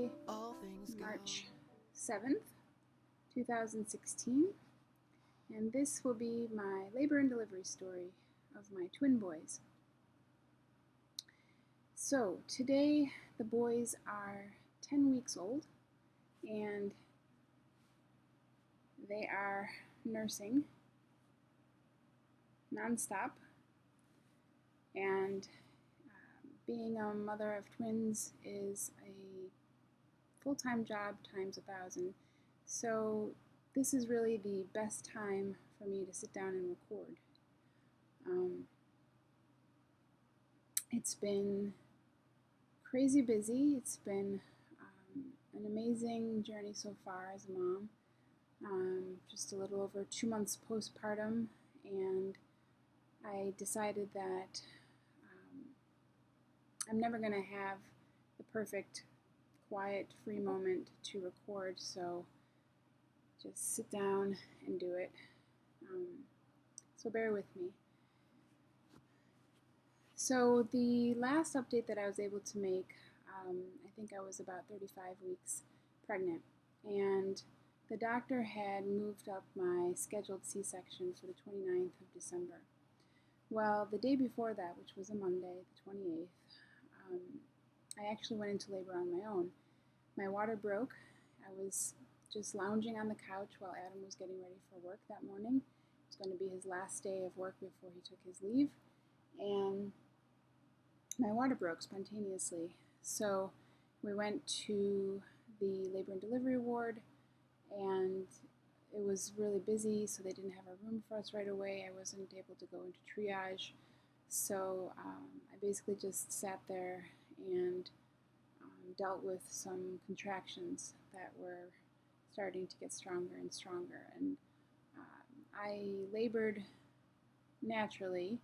Tuesday, March 7th, 2016, and this will be my labor and delivery story of my twin boys. So today the boys are 10 weeks old and they are nursing nonstop, and being a mother of twins is a full-time job times 1,000. So this is really the best time for me to sit down and record. It's been crazy busy. It's been an amazing journey so far as a mom. Just a little over 2 months postpartum, and I decided that I'm never going to have the perfect, quiet, free moment to record, so just sit down and do it. So bear with me. So the last update that I was able to make, I think I was about 35 weeks pregnant, and the doctor had moved up my scheduled C-section for the 29th of December. Well, the day before that, which was a Monday, the 28th, I actually went into labor on my own. My water broke. I was just lounging on the couch while Adam was getting ready for work that morning. It was going to be his last day of work before he took his leave, and my water broke spontaneously. So we went to the labor and delivery ward, and it was really busy, so they didn't have a room for us right away. I wasn't able to go into triage, so I basically just sat there and dealt with some contractions that were starting to get stronger and stronger. And I labored naturally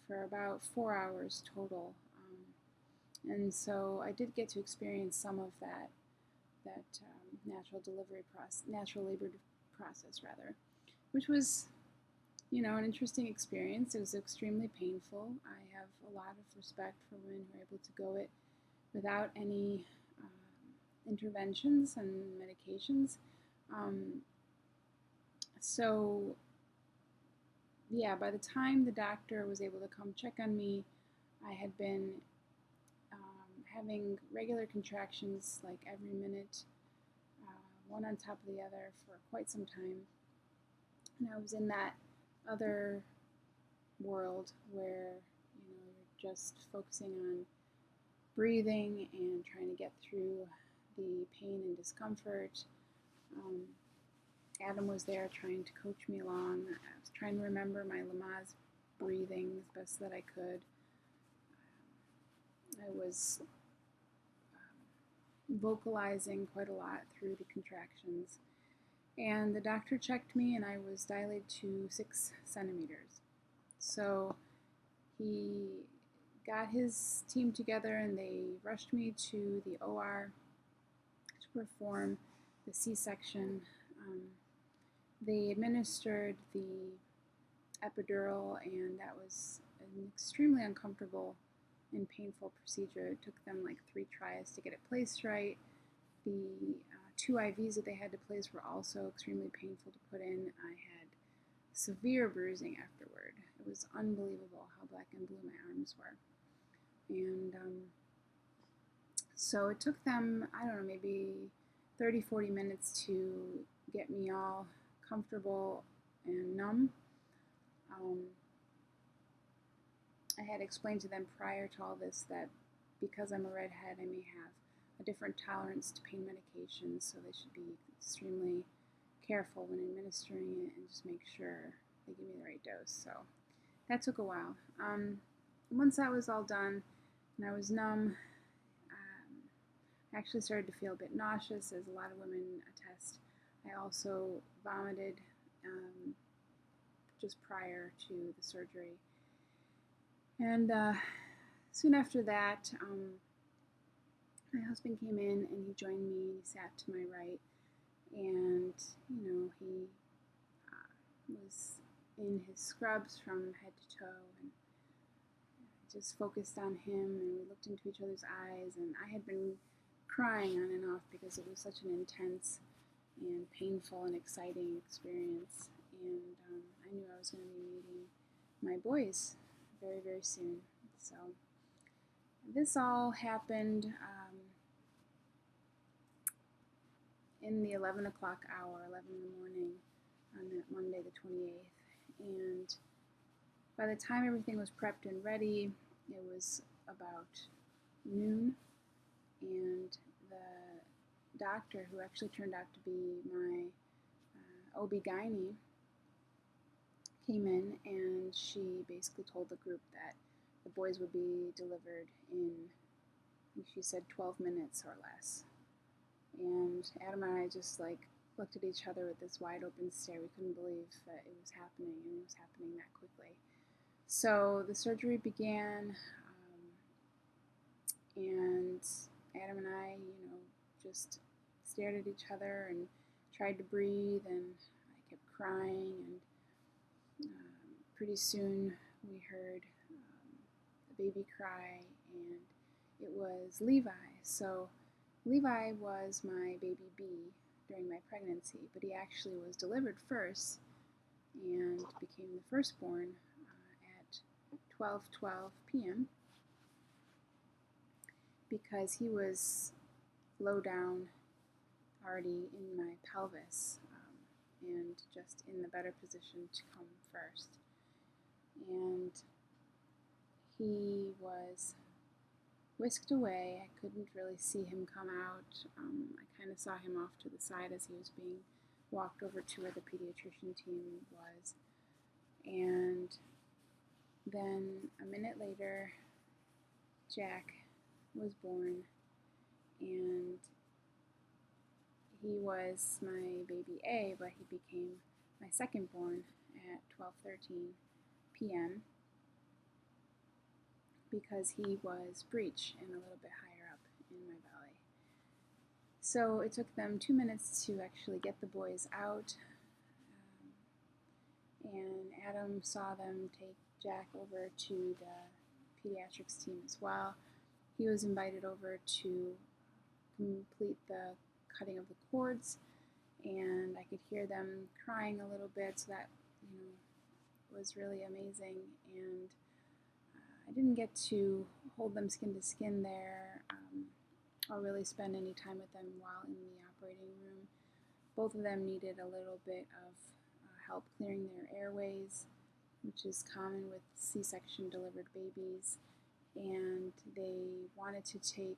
for about 4 hours total, and so I did get to experience some of that natural labor process, which was, an interesting experience. It was extremely painful. I have a lot of respect for women who are able to go it without any interventions and medications. So yeah, by the time the doctor was able to come check on me, I had been having regular contractions like every minute, one on top of the other, for quite some time. And I was in that other world where you're just focusing on breathing and trying to get through the pain and discomfort. Adam was there trying to coach me along. I was trying to remember my Lamaze breathing as best that I could. I was vocalizing quite a lot through the contractions. And the doctor checked me, and I was dilated to 6 centimeters. So he got his team together, and they rushed me to the OR to perform the C-section. They administered the epidural, and that was an extremely uncomfortable and painful procedure. It took them like 3 tries to get it placed right. The 2 IVs that they had to place were also extremely painful to put in. I had severe bruising afterward. It was unbelievable how black and blue my arms were. And so it took them, I don't know, maybe 30-40 minutes to get me all comfortable and numb. I had explained to them prior to all this that because I'm a redhead, I may have a different tolerance to pain medications, so they should be extremely careful when administering it and just make sure they give me the right dose. So that took a while. Once that was all done and I was numb, I actually started to feel a bit nauseous, as a lot of women attest. I also vomited just prior to the surgery. And soon after that, my husband came in and he joined me, and he sat to my right, and he was in his scrubs from head to toe, and I just focused on him, and we looked into each other's eyes, and I had been crying on and off because it was such an intense and painful and exciting experience. And I knew I was going to be meeting my boys very, very soon. So this all happened in the 11 o'clock hour, 11 in the morning on that Monday the 28th. And by the time everything was prepped and ready, it was about noon, and the doctor, who actually turned out to be my OB-GYN, came in, and she basically told the group that the boys would be delivered in, I think she said 12 minutes or less. And Adam and I just looked at each other with this wide open stare. We couldn't believe that it was happening, and it was happening that quickly. So the surgery began, and Adam and I, just stared at each other and tried to breathe, and I kept crying, and pretty soon we heard the baby cry, and it was Levi. So Levi was my baby B during my pregnancy, but he actually was delivered first and became the firstborn at 12:12 p.m. because he was low down already in my pelvis and just in the better position to come first. And he was whisked away. I couldn't really see him come out. I kind of saw him off to the side as he was being walked over to where the pediatrician team was. And then a minute later, Jack was born, and he was my baby A, but he became my second-born at 12:13 p.m. because he was breech and a little bit higher up in my belly. So it took them 2 minutes to actually get the boys out, and Adam saw them take Jack over to the pediatrics team as well. He was invited over to complete the cutting of the cords, and I could hear them crying a little bit, so that was really amazing. And I didn't get to hold them skin to skin there or really spend any time with them while in the operating room. Both of them needed a little bit of help clearing their airways, which is common with C-section delivered babies, and they wanted to take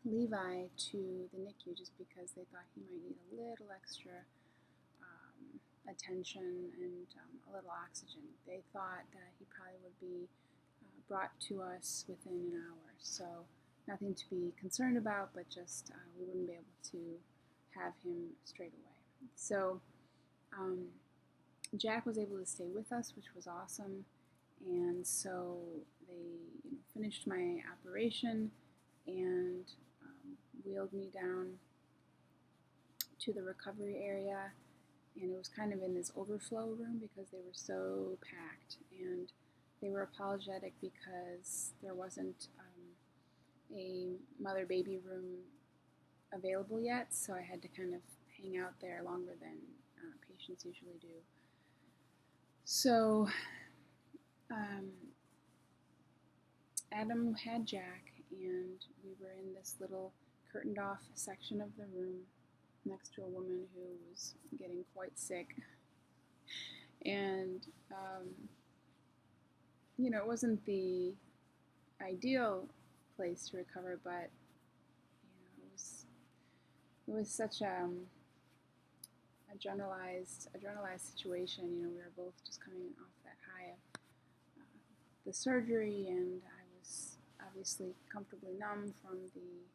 Levi to the NICU just because they thought he might need a little extra attention and a little oxygen. They thought that he probably would be brought to us within an hour, so nothing to be concerned about, but just we wouldn't be able to have him straight away. So Jack was able to stay with us, which was awesome, and so they finished my operation and wheeled me down to the recovery area, and it was kind of in this overflow room because they were so packed, and they were apologetic because there wasn't a mother-baby room available yet, so I had to kind of hang out there longer than patients usually do. So Adam had Jack, and we were in this little curtained off section of the room next to a woman who was getting quite sick. And it wasn't the ideal place to recover, but it was such a generalized situation. We were both just coming off that high of the surgery, and I was obviously comfortably numb from the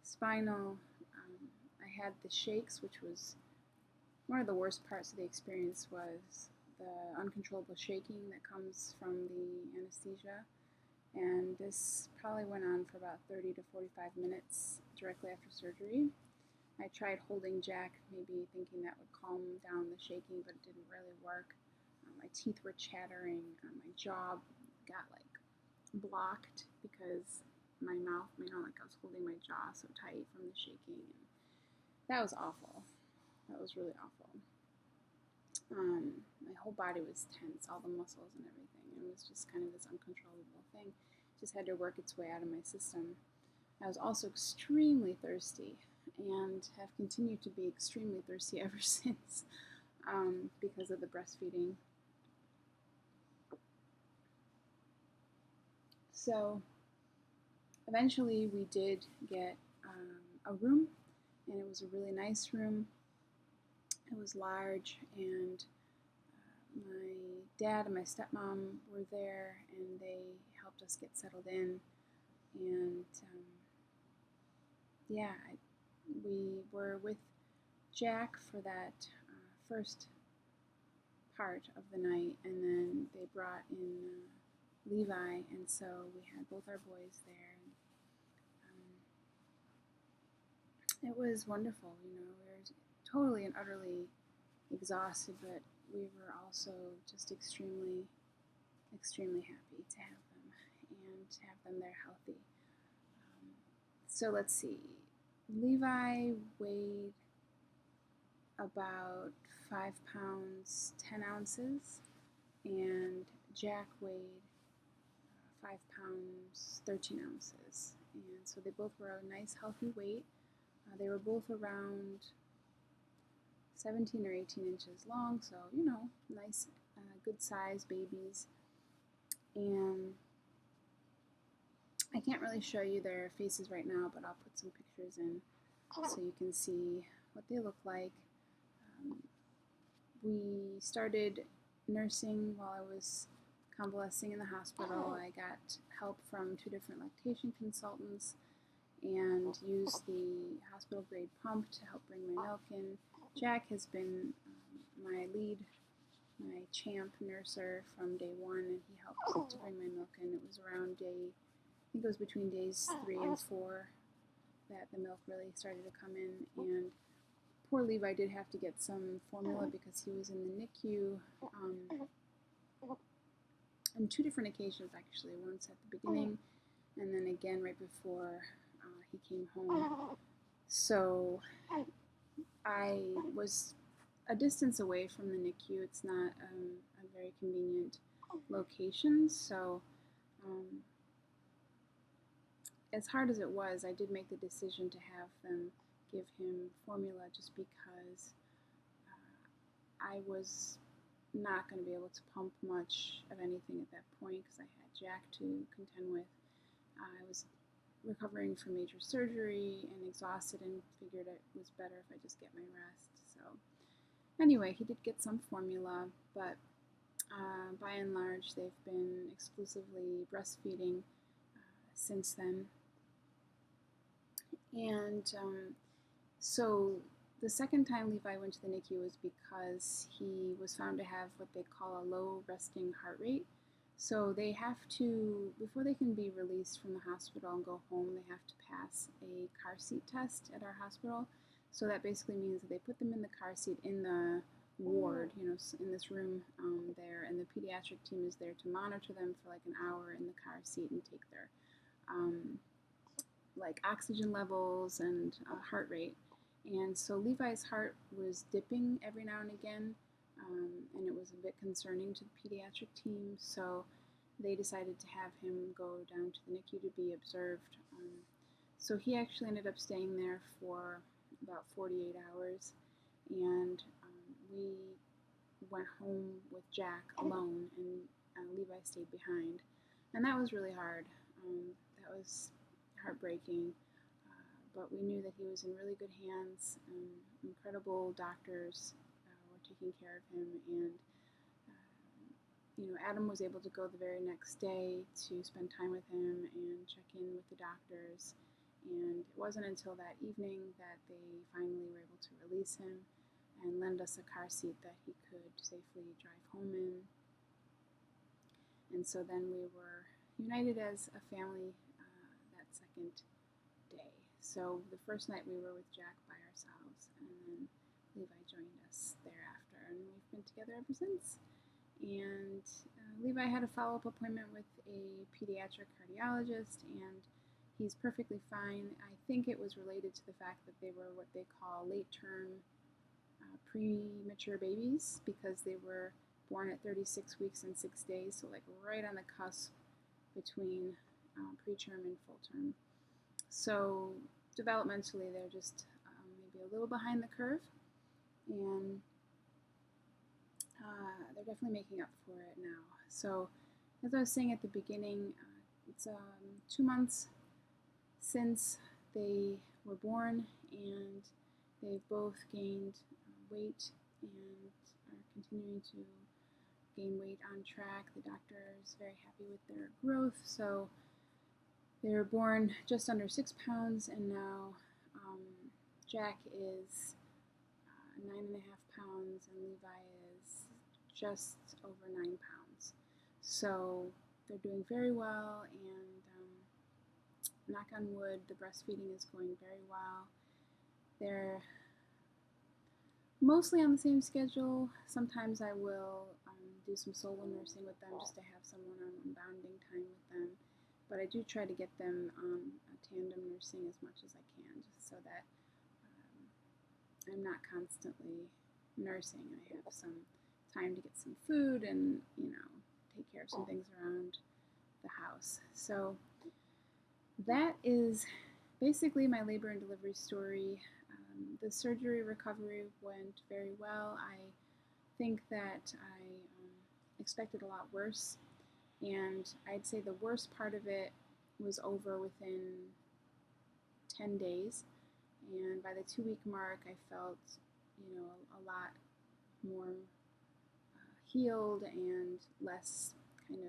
spinal. I had the shakes, which was one of the worst parts of the experience, was the uncontrollable shaking that comes from the anesthesia. And this probably went on for about 30 to 45 minutes directly after surgery. I tried holding Jack, maybe thinking that would calm down the shaking, but it didn't really work. My teeth were chattering, my jaw got blocked because my mouth, like I was holding my jaw so tight from the shaking. And that was awful. That was really awful. My whole body was tense, all the muscles and everything. It was just kind of this uncontrollable thing. It just had to work its way out of my system. I was also extremely thirsty and have continued to be extremely thirsty ever since because of the breastfeeding. So eventually we did get a room, and it was a really nice room. It was large, and my dad and my stepmom were there, and they helped us get settled in. And we were with Jack for that first part of the night, and then they brought in Levi, and so we had both our boys there. And, it was wonderful, we were totally and utterly exhausted, but we were also just extremely, extremely happy to have them and to have them there healthy. So let's see. Levi weighed about 5 pounds 10 ounces, and Jack weighed 5 pounds 13 ounces. And so they both were a nice healthy weight. They were both around 17 or 18 inches long, so nice, good size babies. And I can't really show you their faces right now, but I'll put some pictures in so you can see what they look like. We started nursing while I was convalescing in the hospital. I got help from 2 different lactation consultants and used the hospital grade pump to help bring my milk in. Jack has been my lead, my champ nurser from day 1, and he helped to bring my milk in. It was around I think it was between days 3 and 4 that the milk really started to come in. And poor Levi did have to get some formula because he was in the NICU on 2 different occasions, actually. Once at the beginning, and then again right before he came home. So I was a distance away from the NICU. It's not a very convenient location, so as hard as it was, I did make the decision to have them give him formula just because I was not going to be able to pump much of anything at that point because I had Jack to contend with. I was recovering from major surgery and exhausted and figured it was better if I just get my rest. So anyway, he did get some formula, but by and large they've been exclusively breastfeeding since then. And so the second time Levi went to the NICU was because he was found to have what they call a low resting heart rate. So they have to, before they can be released from the hospital and go home, they have to pass a car seat test at our hospital. So that basically means that they put them in the car seat in the ward, in this room there, and the pediatric team is there to monitor them for like an hour in the car seat and take their like oxygen levels and heart rate. And so Levi's heart was dipping every now and again, and it was a bit concerning to the pediatric team, so they decided to have him go down to the NICU to be observed. So he actually ended up staying there for about 48 hours, and we went home with Jack alone, and Levi stayed behind. And that was really hard. That was heartbreaking, but we knew that he was in really good hands. Incredible doctors were taking care of him, and Adam was able to go the very next day to spend time with him and check in with the doctors. And it wasn't until that evening that they finally were able to release him and lend us a car seat that he could safely drive home in. And so then we were united as a family that second day. So the first night we were with Jack by ourselves, and then Levi joined us thereafter, and we've been together ever since. And Levi had a follow-up appointment with a pediatric cardiologist, and he's perfectly fine. I think it was related to the fact that they were what they call late-term premature babies, because they were born at 36 weeks and 6 days, so like right on the cusp between preterm and full term. So developmentally, they're just maybe a little behind the curve, and they're definitely making up for it now. So as I was saying at the beginning, it's 2 months since they were born, and they've both gained weight and are continuing to gain weight on track. The doctor is very happy with their growth. So they were born just under 6 pounds, and now Jack is 9.5 pounds, and Levi is just over 9 pounds. So they're doing very well, and knock on wood, the breastfeeding is going very well. They're mostly on the same schedule. Sometimes I will do some solo nursing with them just to have some one-on-one bonding time with them. But I do try to get them on a tandem nursing as much as I can, just so that I'm not constantly nursing. I have some time to get some food and, take care of some things around the house. So that is basically my labor and delivery story. The surgery recovery went very well. I think that I expected a lot worse, and I'd say the worst part of it was over within 10 days, and by the 2-week mark I felt a lot more healed and less kind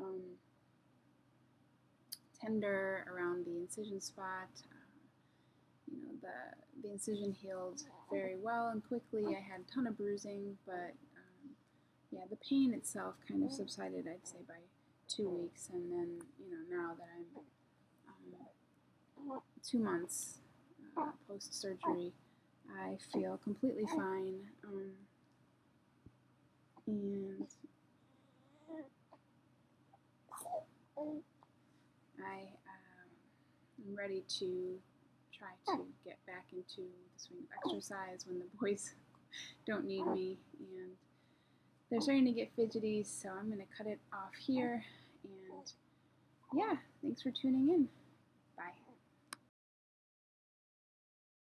of tender around the incision spot. The incision healed very well and quickly. I had a ton of bruising, but yeah, the pain itself kind of subsided, I'd say, by 2 weeks. And then, now that I'm 2 months post-surgery, I feel completely fine. And I'm ready to try to get back into the swing of exercise when the boys don't need me. And they're starting to get fidgety, so I'm going to cut it off here. And yeah, thanks for tuning in.